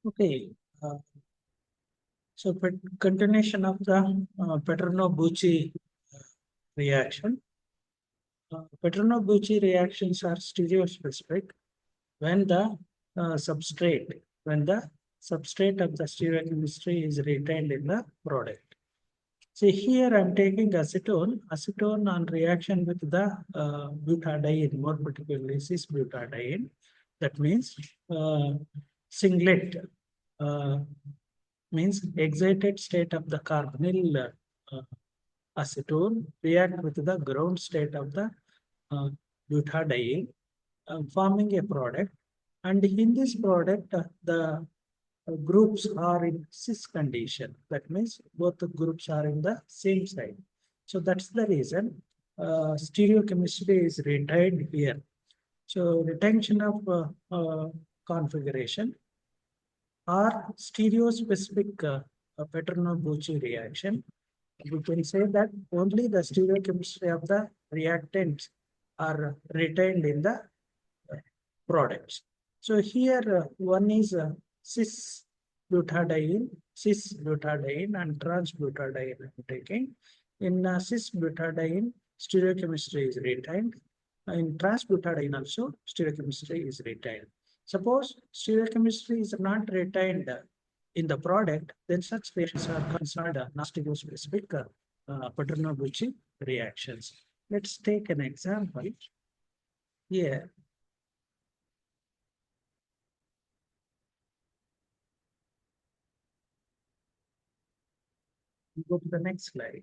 Okay, so continuation of the Paterno Buchi reaction. Paterno Buchi reactions are stereospecific when the substrate when the substrate of the stereochemistry is retained in the product. See here I'm taking acetone on reaction with the butadiene, more particularly cis-butadiene. That means singlet uh, means excited state of the carbonyl acetone react with the ground state of the uh, butadiene, forming a product. And in this product, the groups are in cis condition. That means both the groups are in the same side. So that's the reason stereochemistry is retained here. So retention of configuration or stereospecific Paterno-Buchi reaction. We can say that only the stereochemistry of the reactants are retained in the products. So here one is cis-butadiene and trans-butadiene I'm taking. In cis-butadiene, stereochemistry is retained. In trans-butadiene also, stereochemistry is retained. Suppose stereochemistry is not retained in the product, then such reactions are considered non-stereospecific Paterno-Buchi reactions. Let's take an example here. Go to the next slide.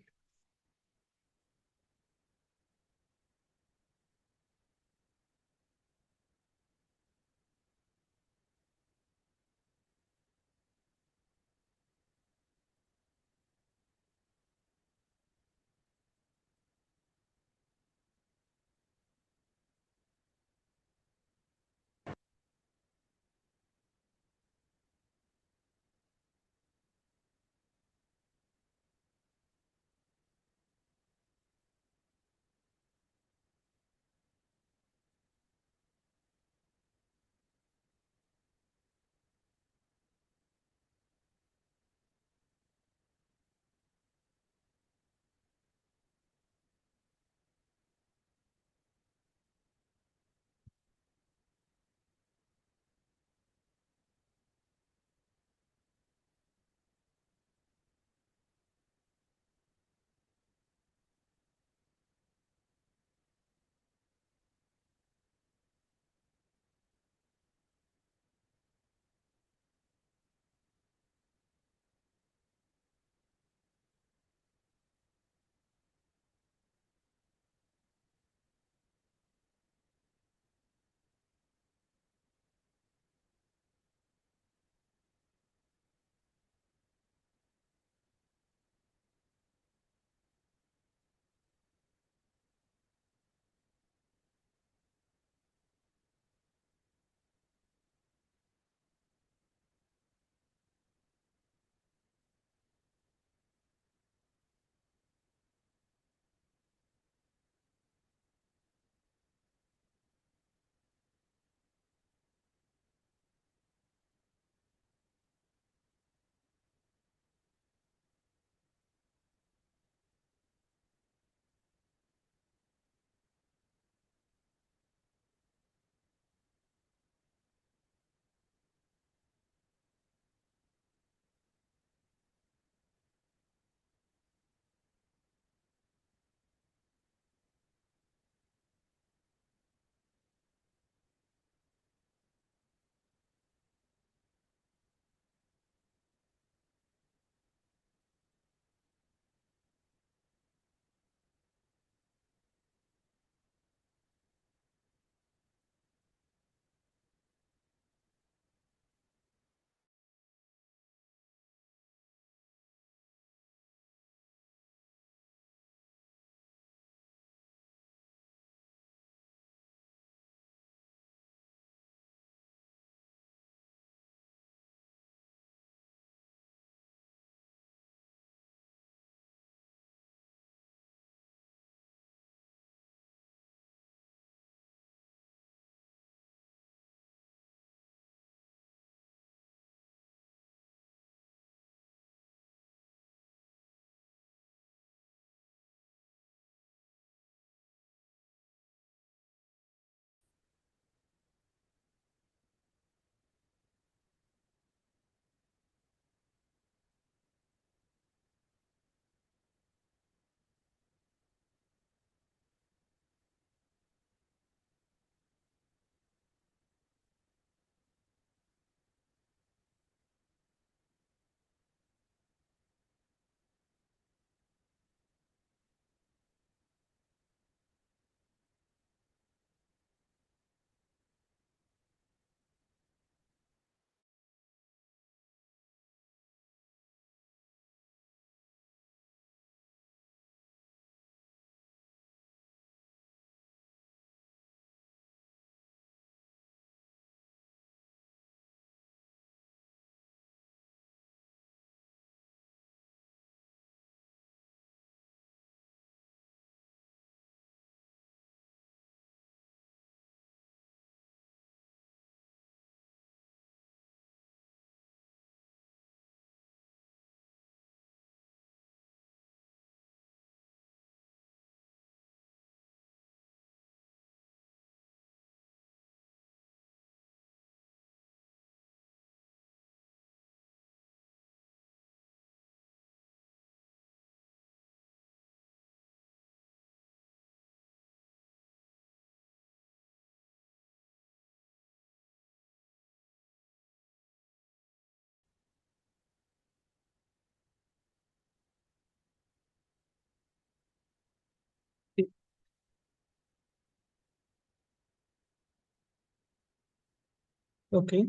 Okay.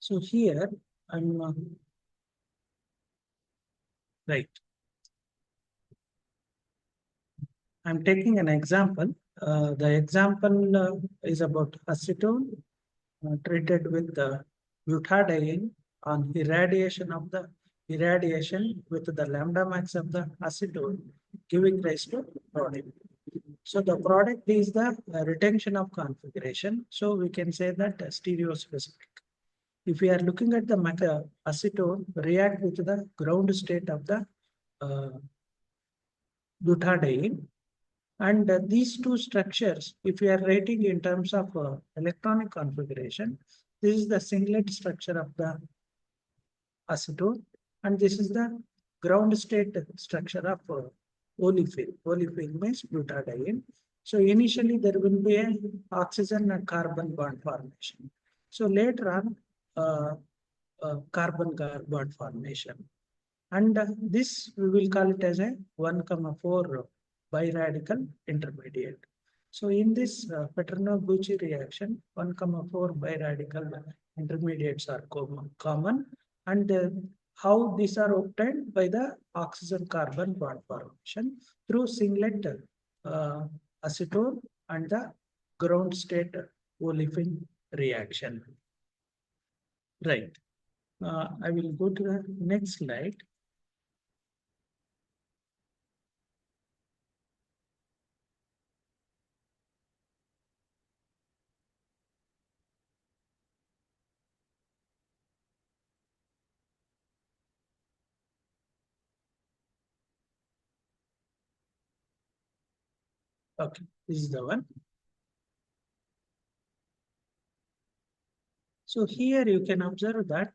So here I'm right. I'm taking an example. The example is about acetone treated with the butadiene on irradiation with the lambda max of the acetone, giving rise to product. So the product is the retention of configuration. So we can say that stereo specific. If we are looking at the acetone react with the ground state of the uh, butadiene, and these two structures, if we are writing in terms of electronic configuration, this is the singlet structure of the acetone, and this is the ground state structure of olefin. Olefin means butadiene. So initially there will be a oxygen and carbon bond formation. So later on, carbon bond formation. And this we will call it as a 1,4 biradical intermediate. So in this Paterno-Buchi reaction, 1,4 biradical intermediates are common, and how these are obtained by the oxygen carbon bond formation through singlet uh, acetone and the ground state olefin reaction. Right. I will go to the next slide. Okay, this is the one. So here you can observe that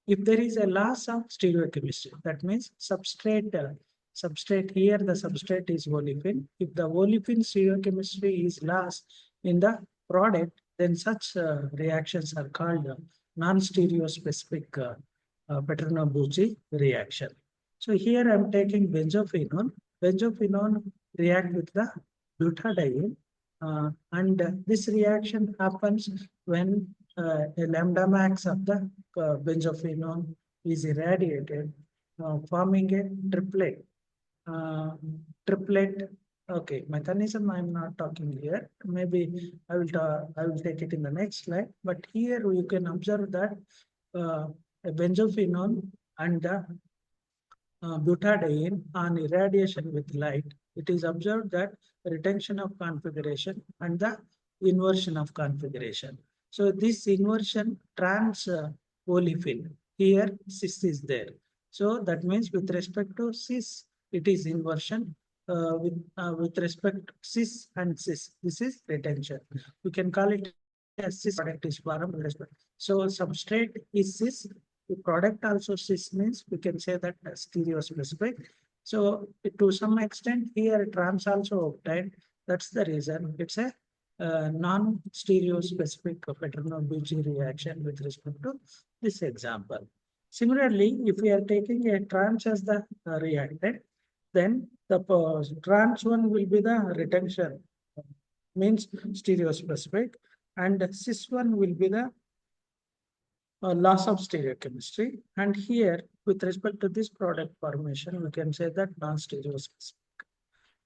if there is a loss of stereochemistry, that means substrate here, the substrate is olefin. If the olefin stereochemistry is lost in the product, then such reactions are called non-stereospecific Paterno-Buchi reaction. So here I'm taking benzophenone. Benzophenone react with the butadiene, and this reaction happens when a lambda max of the benzophenone is irradiated, forming a triplet. Uh, triplet. Okay, mechanism I'm not talking here. Maybe I will take it in the next slide. But here you can observe that a benzophenone and the butadiene on irradiation with light, it is observed that retention of configuration and the inversion of configuration. So this inversion trans olefin, here cis is there. So that means with respect to cis, it is inversion. With respect to cis and cis, this is retention. We can call it as cis product is formed with respect. So substrate is cis, the product also cis means we can say that stereo specific. So to some extent here trans also obtained. That's the reason it's a non-stereo specific Paterno-Buchi reaction with respect to this example. Similarly, if we are taking a trans as the reactant, then the trans one will be the retention, means stereo specific, and cis one will be the loss of stereochemistry. And here, with respect to this product formation, we can say that non-stereospecific.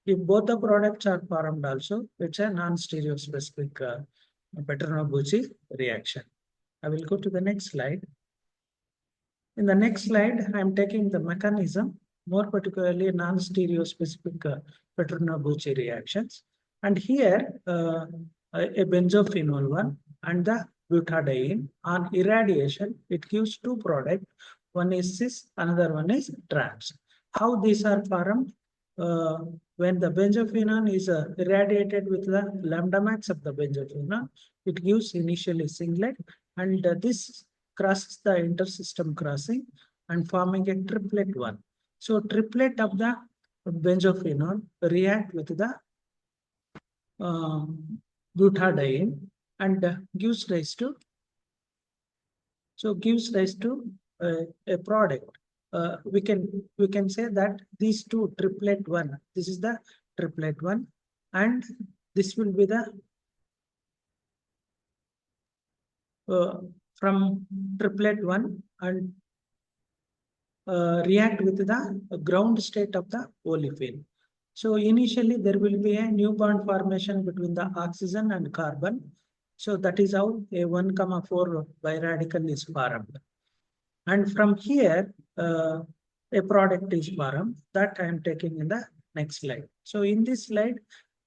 If both the products are formed also, it's a non-stereospecific Paterno-Buchi reaction. I will go to the next slide. In the next slide, I'm taking the mechanism, more particularly non-stereospecific Paterno-Buchi reactions. And here, a benzophenol one and the butadiene on irradiation, it gives two products. One is cis, another one is trans. How these are formed? When the benzophenone is irradiated with the lambda max of the benzophenone, it gives initially singlet, and this crosses the intersystem crossing and forming a triplet one. So triplet of the benzophenone react with the butadiene and gives rise to a product. We can say that these two triplet one. This is the triplet one, and this will be the from triplet 1 and react with the ground state of the olefin. So initially there will be a new bond formation between the oxygen and carbon. So that is how a 1,4 biradical is formed. And from here, a product is formed that I am taking in the next slide. So in this slide,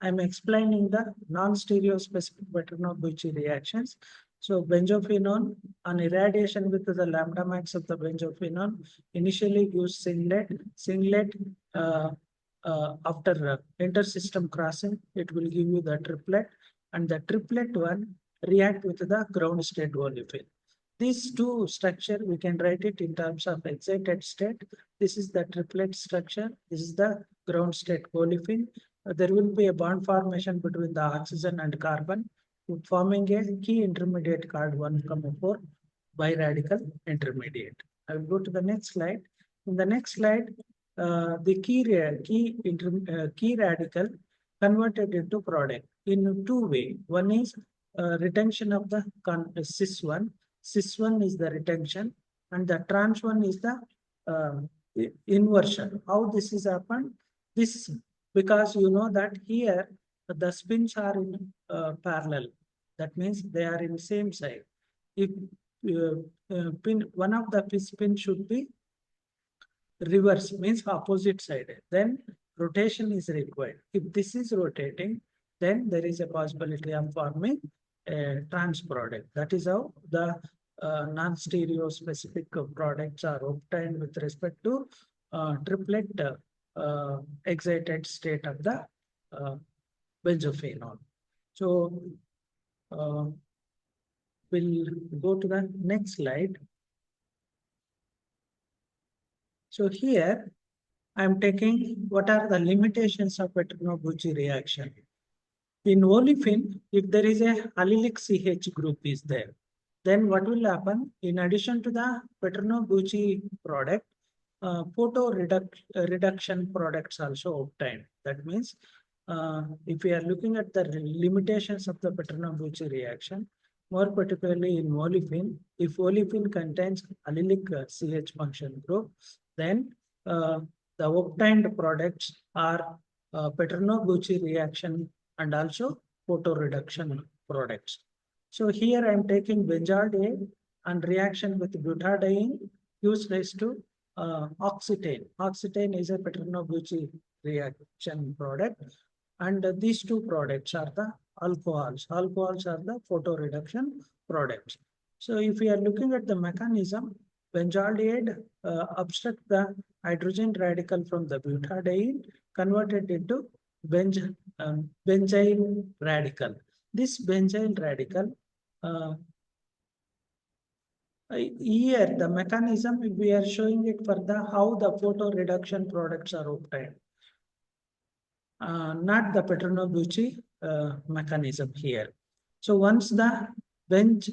I am explaining the non-stereospecific Paterno-Buchi reactions. So benzophenone on irradiation with the lambda max of the benzophenone initially gives singlet. Singlet after intersystem crossing, it will give you the triplet, and the triplet one react with the ground state olefin. These two structure, we can write it in terms of excited state. This is the triplet structure. This is the ground state olefin. There will be a bond formation between the oxygen and carbon, forming a key intermediate called 1,4 biradical intermediate. I will go to the next slide. In the next slide, the key radical converted into product in two ways. One is retention of the cis1. Cis1 is the retention, and the trans one is the inversion. How this is happened? This because you know that here the spins are in parallel. That means they are in same side. If one of the spin should be reverse, means opposite side, then rotation is required. If this is rotating, then there is a possibility of forming a trans product. That is how the non-stereo specific products are obtained with respect to triplet excited state of the benzophenone. So we'll go to the next slide. So here I'm taking what are the limitations of Paterno-Buchi reaction. In olefin, if there is a allylic CH group is there, then what will happen? In addition to the Paterno-Buchi product, photo reduction products also obtained. That means if we are looking at the limitations of the Paterno-Buchi reaction, more particularly in olefin, if olefin contains allylic CH function group, then the obtained products are Paterno-Buchi reaction and also photo reduction products. So here I am taking benzaldehyde and reaction with butadiene gives rise to oxetane. Oxetane is a Paterno-Buchi reaction product, and these two products are the alcohols. Alcohols are the photo reduction products. So if we are looking at the mechanism, benzaldehyde obstruct the hydrogen radical from the butadiene, converted into benzyl radical. This benzyl radical, here the mechanism we are showing it for the how the photo reduction products are obtained, not the Paterno-Buchi mechanism here. So once the benzyl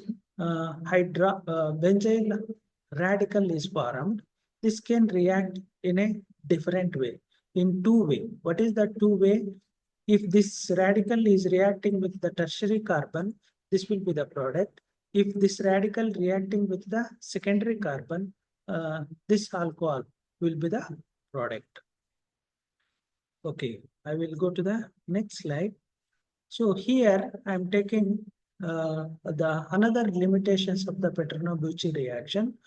radical is formed, this can react in a different way, in two way. What is the two way? If this radical is reacting with the tertiary carbon, this will be the product. If this radical reacting with the secondary carbon, this alcohol will be the product. Okay, I will go to the next slide. So here I am taking the another limitations of the Paterno-Buchi reaction.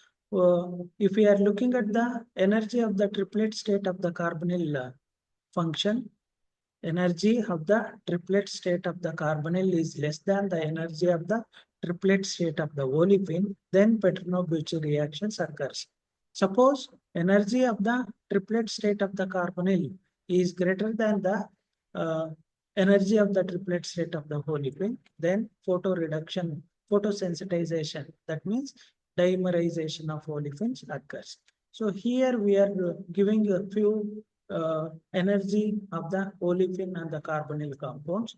If we are looking at the energy of the triplet state of the carbonyl function, energy of the triplet state of the carbonyl is less than the energy of the triplet state of the olefin, then Paterno-Buchi reactions occurs. Suppose energy of the triplet state of the carbonyl is greater than the energy of the triplet state of the olefin, then photosensitization, that means dimerization of olefins occurs. So here we are giving a few energy of the olefin and the carbonyl compounds.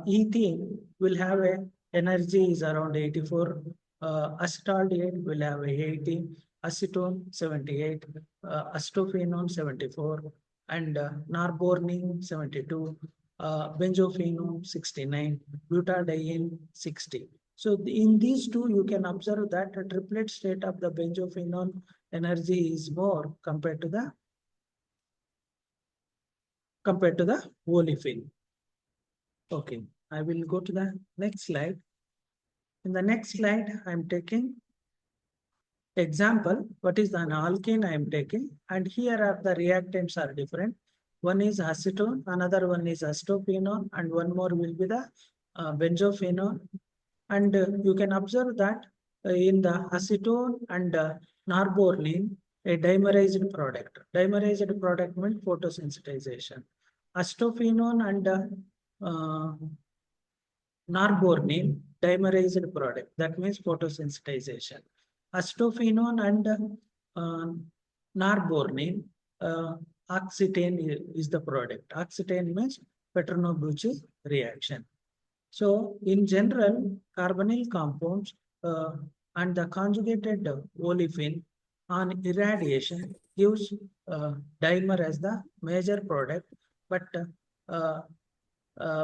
Ethene will have a energy is around 84. Acetaldehyde will have a 80. Acetone 78. Acetophenone 74. And norbornene 72. Benzophenone 69. Butadiene 60. So in these two, you can observe that a triplet state of the benzophenone energy is more compared to the olefin. Okay, I will go to the next slide. In the next slide, I am taking example. What is an alkene I am taking? And here are the reactants are different. One is acetone, another one is acetophenone, and one more will be the benzophenone. And you can observe that in the acetone and norbornene, a dimerized product. Dimerized product means photosensitization. Acetophenone and norbornene, dimerized product. That means photosensitization. Acetophenone and norbornene, oxetane is the product. Oxetane means Paterno Buchi reaction. So in general, carbonyl compounds and the conjugated olefin on irradiation gives dimer as the major product, but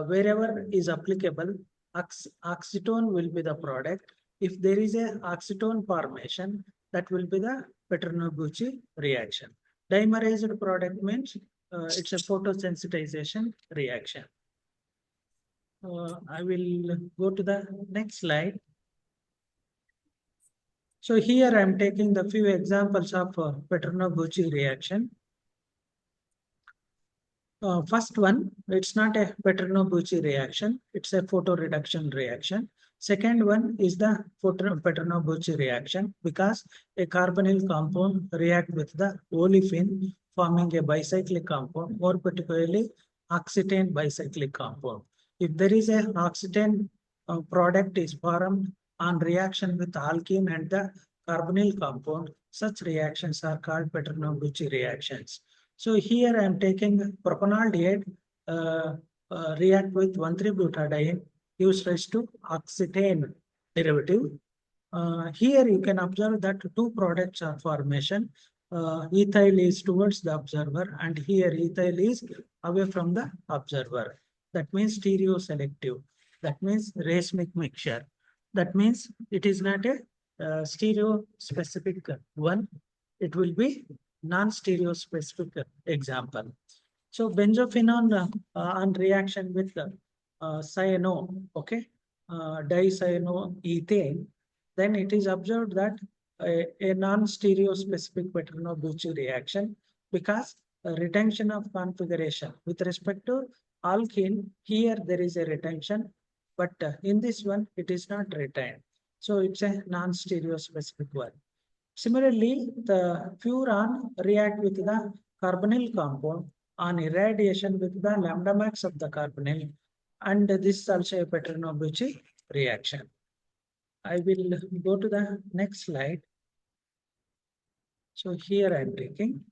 wherever is applicable, oxetone will be the product. If there is a oxetone formation, that will be the Paterno Buchi reaction. Dimerized product means it's a photosensitization reaction. I will go to the next slide. So here I am taking the few examples of Paterno Buchi reaction. First one, it's not a Paterno Buchi reaction, it's a photoreduction reaction. Second one is the Paterno Buchi reaction because a carbonyl compound react with the olefin forming a bicyclic compound, more particularly oxetane bicyclic compound. If there is a oxetane product is formed on reaction with alkene and the carbonyl compound, such reactions are called Paterno Buchi reactions. So here I am taking propanaldehyde react with 1,3-butadiene gives rise to oxetane derivative. Here you can observe that two products are formation. Ethyl is towards the observer and here ethyl is away from the observer. That means stereoselective. That means racemic mixture. That means it is not a stereo-specific one. It will be non-stereo-specific example. So benzophenone on reaction with cyano, okay, dicyanoethane, then it is observed that a non-stereo-specific Paterno Buchi reaction because retention of configuration with respect to alkene, here there is a retention, but in this one it is not retained. So it's a non-stereo-specific one. Similarly, the furan react with the carbonyl compound on irradiation with the lambda max of the carbonyl, and this is also a Paterno Buchi reaction. I will go to the next slide. So here I am taking.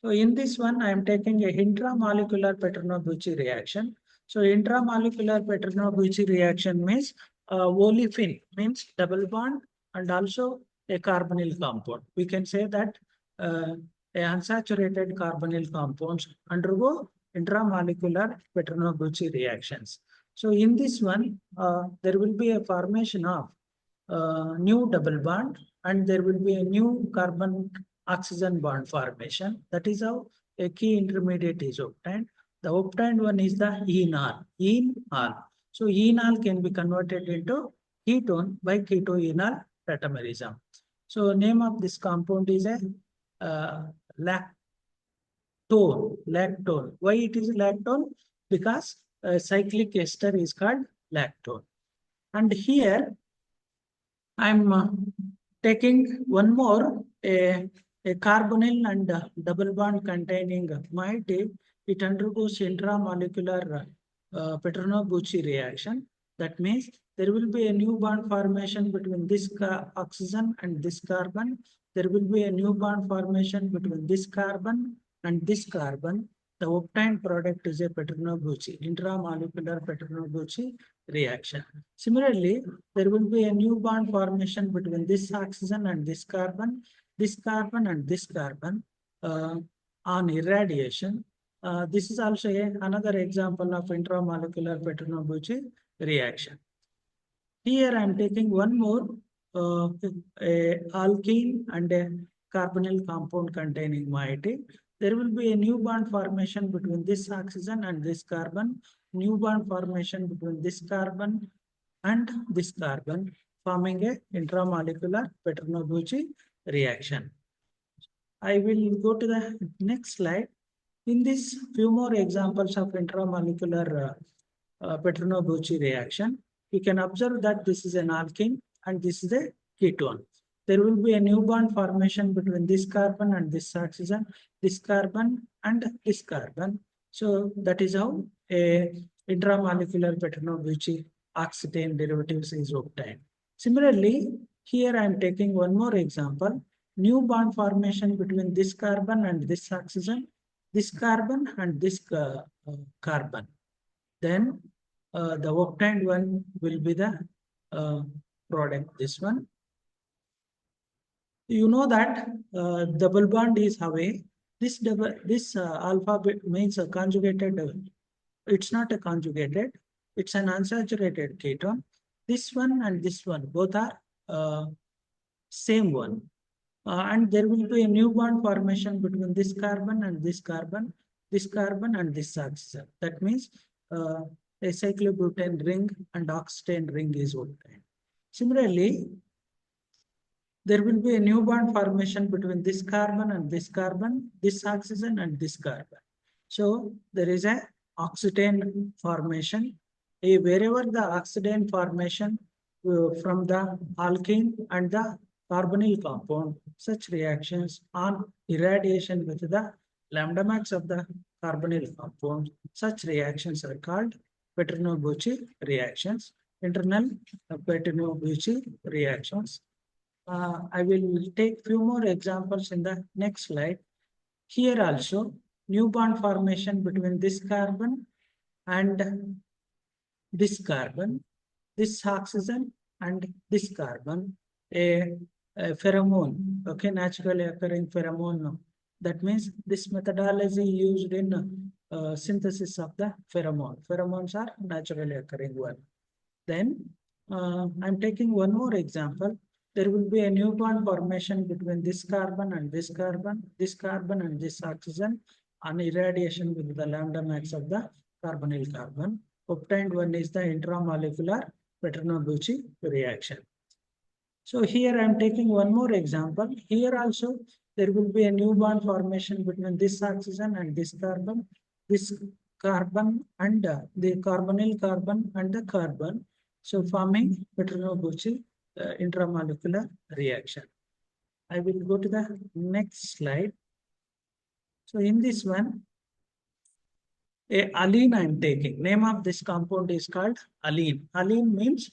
So in this one, I am taking a intramolecular Paterno Buchi reaction. So intramolecular Paterno Buchi reaction means olefin means double bond and also a carbonyl compound. We can say that a unsaturated carbonyl compounds undergo intramolecular Paterno Buchi reactions. So in this one, there will be a formation of new double bond and there will be a new carbon oxygen bond formation. That is how a key intermediate is obtained. The obtained one is the enol. Enol. So enol can be converted into ketone by ketoenol tautomerism. So name of this compound is a lactone. Lactone. Why it is lactone? Because cyclic ester is called lactone. And here I'm taking one more a carbonyl and double bond containing moiety. It undergoes intramolecular Paterno Buchi reaction. That means there will be a new bond formation between this oxygen and this carbon. There will be a new bond formation between this carbon and this carbon. The obtained product is a Paterno Buchi, intramolecular Paterno Buchi reaction. Similarly, there will be a new bond formation between this oxygen and this carbon and this carbon on irradiation. This is also another example of intramolecular Paterno Buchi reaction. Here I am taking one more a alkene and a carbonyl compound containing moiety. There will be a new bond formation between this oxygen and this carbon, new bond formation between this carbon and this carbon, forming a intramolecular Paterno Buchi reaction. I will go to the next slide. In this, few more examples of intramolecular Paterno Buchi reaction. You can observe that this is an alkene and this is a ketone. There will be a new bond formation between this carbon and this oxygen, this carbon and this carbon. So that is how a intramolecular Paterno Buchi oxetane derivatives is obtained. Similarly, here I am taking one more example. New bond formation between this carbon and this oxygen, this carbon and this carbon. Then the obtained one will be the product, this one. You know that double bond is away. This alpha means a conjugated, it's not a conjugated, it's an unsaturated ketone. This one and this one, both are same one. And there will be a new bond formation between this carbon and this carbon, this carbon and this oxygen. That means a cyclobutane ring and oxetane ring is obtained. Similarly, there will be a new bond formation between this carbon and this carbon, this oxygen and this carbon. So there is a oxetane formation. Wherever the oxetane formation from the alkene and the carbonyl compound, such reactions on irradiation with the lambda max of the carbonyl compound, such reactions are called Paterno Buchi reactions, internal Paterno Buchi reactions. I will take few more examples in the next slide. Here also, new bond formation between this carbon and this carbon, this oxygen and this carbon, a pheromone, okay, naturally occurring pheromone. That means this methodology used in synthesis of the pheromone. Pheromones are naturally occurring one. Then I'm taking one more example. There will be a new bond formation between this carbon and this carbon, this carbon and this oxygen on irradiation with the lambda max of the carbonyl carbon. Obtained one is the intramolecular Paterno Buchi reaction. So here I am taking one more example. Here also there will be a new bond formation between this oxygen and this carbon and the carbonyl carbon and the carbon. So forming Paterno Buchi intramolecular reaction. I will go to the next slide. So in this one, a alene I am taking. Name of this compound is called alene. Alene means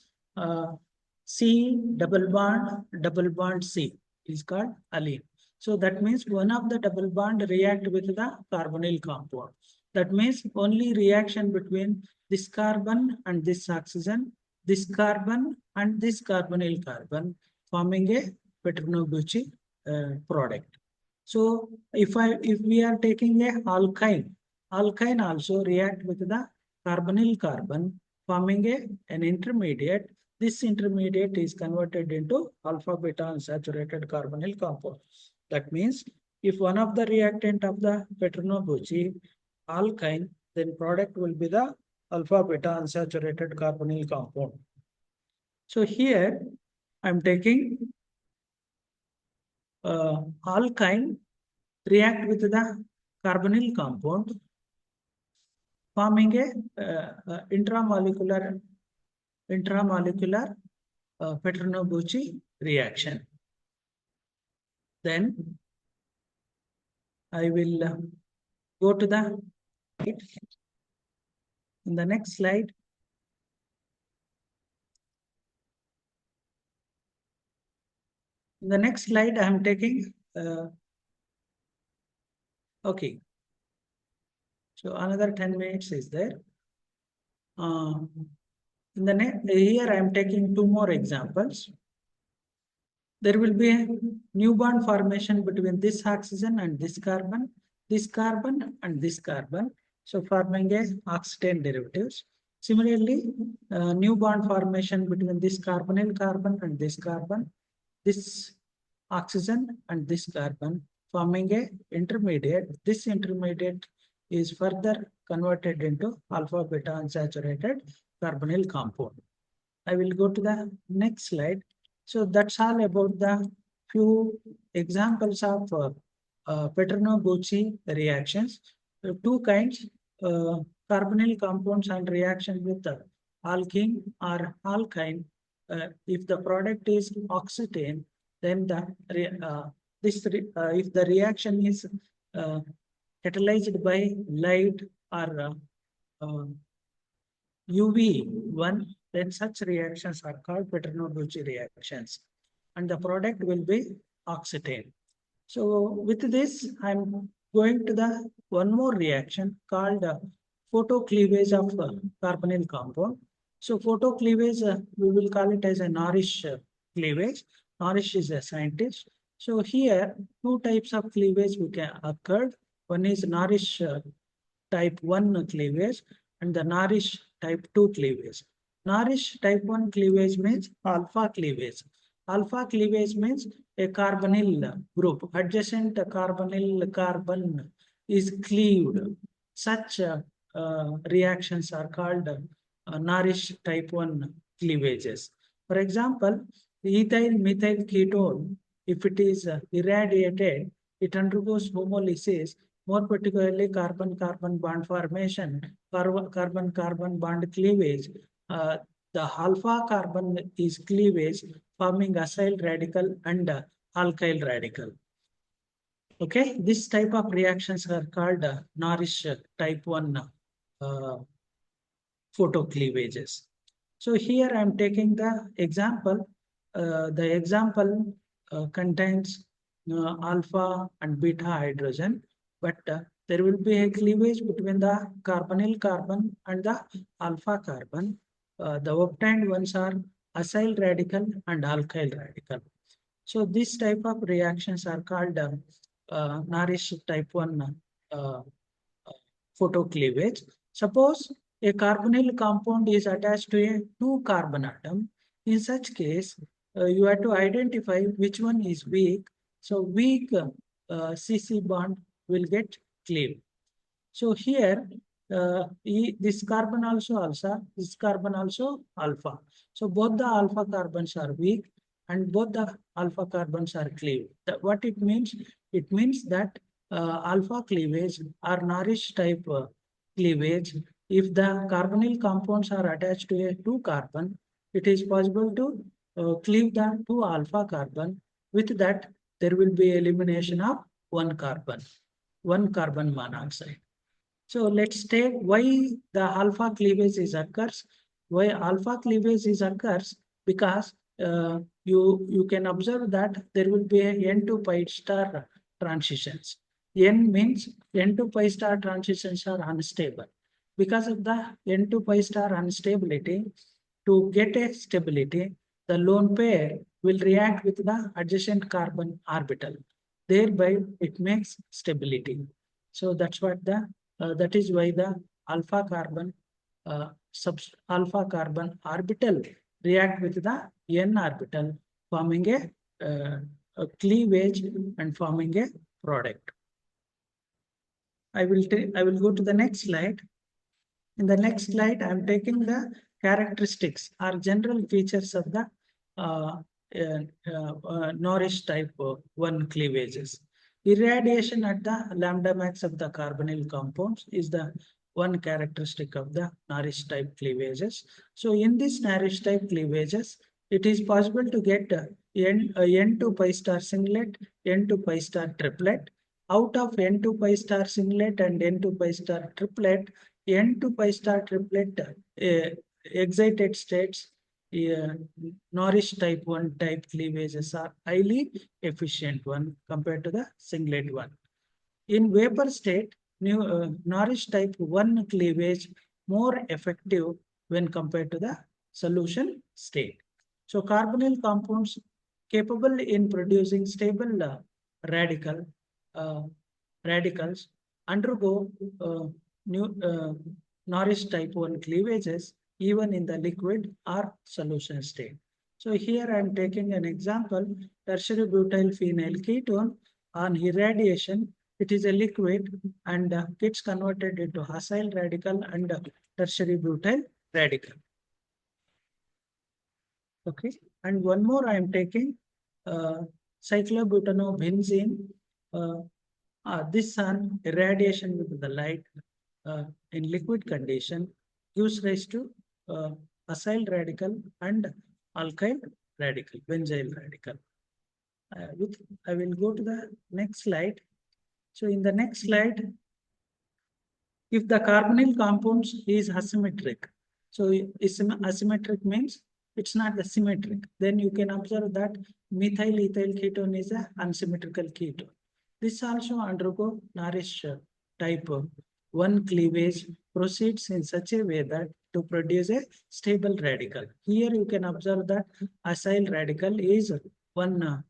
C double bond C is called alene. So that means one of the double bond react with the carbonyl compound. That means only reaction between this carbon and this oxygen, this carbon and this carbonyl carbon, forming a Paterno Buchi product. So if we are taking a alkyne also react with the carbonyl carbon, forming an intermediate. This intermediate is converted into alpha beta unsaturated carbonyl compound. That means if one of the reactant of the Paterno Buchi alkyne, then product will be the alpha beta unsaturated carbonyl compound. So here I'm taking alkyne react with the carbonyl compound, forming a intramolecular Paterno Buchi reaction. Then I will go to the in the next slide. In the next slide, I am taking okay. So another 10 minutes is there. In the next here, I am taking two more examples. There will be a new bond formation between this oxygen and this carbon and this carbon. So forming a oxetane derivatives. Similarly, new bond formation between this carbonyl carbon and this carbon, this oxygen and this carbon forming a intermediate. This intermediate is further converted into alpha beta unsaturated carbonyl compound. I will go to the next slide. So that's all about the few examples of Paterno Buchi reactions. Two kinds, carbonyl compounds and reaction with alkene or alkyne. If the product is oxetane, then if the reaction is uh, catalyzed by light or UV1, then such reactions are called Paterno-Buchi reactions, and the product will be oxetane. So with this, I'm going to the one more reaction called photocleavage of carbonyl compound. So photocleavage, we will call it as a Norrish cleavage. Norrish is a scientist. So here, two types of cleavage we can occur. One is Norrish type 1 cleavage and the Norrish type 2 cleavage. Norrish type 1 cleavage means alpha cleavage. Alpha cleavage means a carbonyl group, adjacent carbonyl carbon is cleaved. Such reactions are called Norrish type 1 cleavages. For example, ethyl methyl ketone, if it is irradiated, it undergoes homolysis, more particularly carbon-carbon bond formation, carbon-carbon bond cleavage. The alpha carbon is cleavage forming acyl radical and alkyl radical. Okay, this type of reactions are called Norrish type 1 photocleavages. So here I am taking the example. The example contains alpha and beta hydrogen, but there will be a cleavage between the carbonyl carbon and the alpha carbon. The obtained ones are acyl radical and alkyl radical. So this type of reactions are called Norrish type 1 uh, photocleavage. Suppose a carbonyl compound is attached to a 2 carbon atom. In such case, you have to identify which one is weak. So weak CC bond will get cleaved. So here, this carbon also alpha, this carbon also alpha. So both the alpha carbons are weak and both the alpha carbons are cleaved. What it means? It means that alpha cleavage or Norrish type cleavage, if the carbonyl compounds are attached to a 2 carbon, it is possible to cleave the 2 alpha carbon. With that, there will be elimination of 1 carbon monoxide. So let's take why the alpha cleavage is occurs. Why alpha cleavage is occurs? Because you can observe that there will be a N to pi star transitions. N means N to pi star transitions are unstable. Because of the N to pi star instability, to get a stability, the lone pair will react with the adjacent carbon orbital. Thereby, it makes stability. So that's what that is why the alpha carbon alpha carbon orbital react with the n orbital, forming a cleavage and forming a product. I will go to the next slide. In the next slide, I am taking the characteristics or general features of the Norrish type 1 cleavages. Irradiation at the lambda max of the carbonyl compounds is the one characteristic of the Norrish type cleavages. So in this Norrish type cleavages, it is possible to get N to pi star singlet, N to pi star triplet. Out of N to pi star singlet and N to pi star triplet, N to pi star triplet excited states, Norrish type 1 type cleavages are highly efficient one compared to the singlet one. In vapor state, Norrish type 1 cleavage more effective when compared to the solution state. So carbonyl compounds capable in producing stable radical radicals undergo Norrish type 1 cleavages even in the liquid or solution state. So here I am taking an example, tertiary butyl phenyl ketone on irradiation. It is a liquid and gets converted into acyl radical and tertiary butyl radical. Okay, and one more I am taking cyclobutanobenzene. This on irradiation with the light in liquid condition gives rise to acyl radical and alkyl radical, benzyl radical. I will go to the next slide. So in the next slide, if the carbonyl compounds is asymmetric, so asymmetric means it's not the symmetric, then you can observe that methyl ethyl ketone is an unsymmetrical ketone. This also undergo Norrish type 1 cleavage proceeds in such a way that to produce a stable radical. Here you can observe that acyl radical is one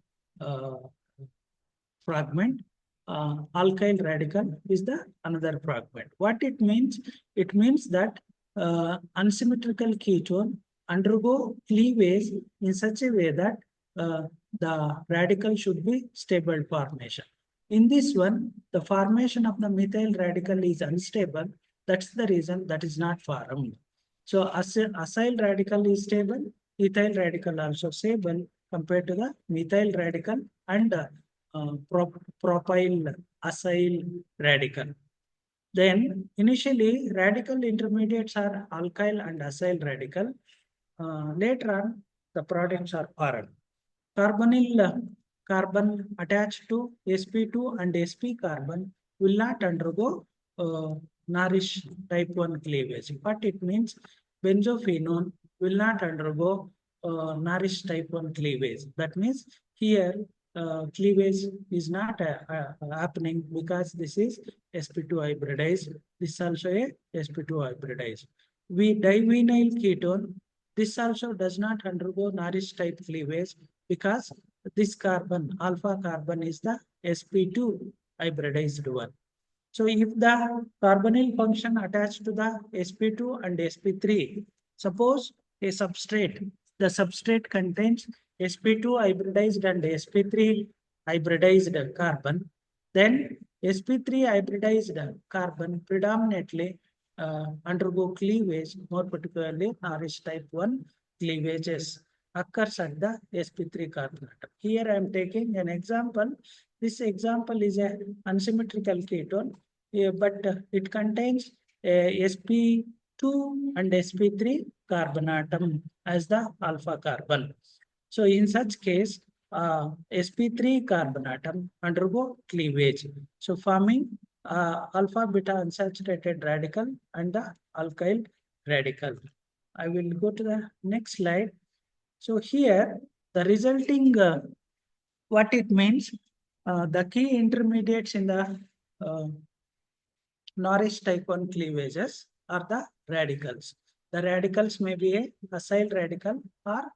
fragment. Alkyl radical is the another fragment. What it means? It means that unsymmetrical ketone undergo cleavage in such a way that the radical should be stable formation. In this one, the formation of the methyl radical is unstable. That's the reason that is not formed. So acyl radical is stable, ethyl radical also stable compared to the methyl radical and propyl acyl radical. Then initially radical intermediates are alkyl and acyl radical. Later on, the products are foreign. Carbonyl carbon attached to sp2 and sp carbon will not undergo Norrish type 1 cleavage. What it means, benzophenone will not undergo Norrish type 1 cleavage. That means here cleavage is not happening because this is sp2 hybridized. This is also a sp2 hybridized. Divinyl ketone, this also does not undergo Norrish type cleavage because this carbon, alpha carbon, is the sp2 hybridized one. So if the carbonyl function attached to the sp2 and sp3, suppose a substrate, the substrate contains sp2 hybridized and sp3 hybridized carbon, then sp3 hybridized carbon predominantly undergo cleavage, more particularly Norrish type 1 cleavages occurs at the sp3 carbon atom. Here I am taking an example. This example is a unsymmetrical ketone, but it contains sp2 and sp3 carbon atom as the alpha carbon. So in such case, sp3 carbon atom undergo cleavage. So forming alpha beta unsaturated radical and the alkyl radical. I will go to the next slide. So here the resulting what it means, the key intermediates in the Norrish type 1 cleavages are the radicals. The radicals may be a acyl radical or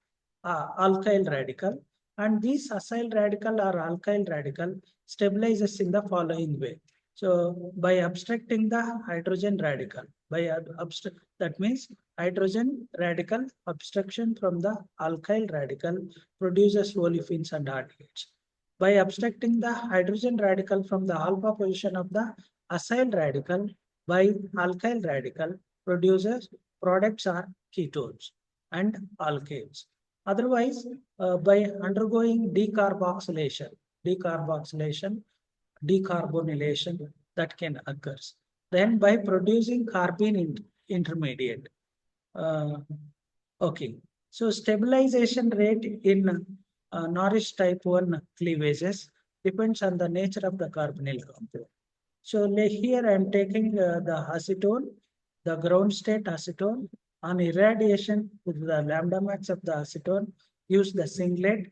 alkyl radical, and these acyl radical or alkyl radical stabilizes in the following way. So by obstructing the hydrogen radical, that means hydrogen radical obstruction from the alkyl radical produces olefins and aldehydes. By obstructing the hydrogen radical from the alpha position of the acyl radical by alkyl radical produces products are ketones and alkanes. Otherwise, by undergoing decarbonylation, that can occur. Then by producing carbene intermediate. Okay, so stabilization rate in Norrish type 1 cleavages depends on the nature of the carbonyl compound. So here I am taking the acetone, the ground state acetone. On irradiation with the lambda max of the acetone, use the singlet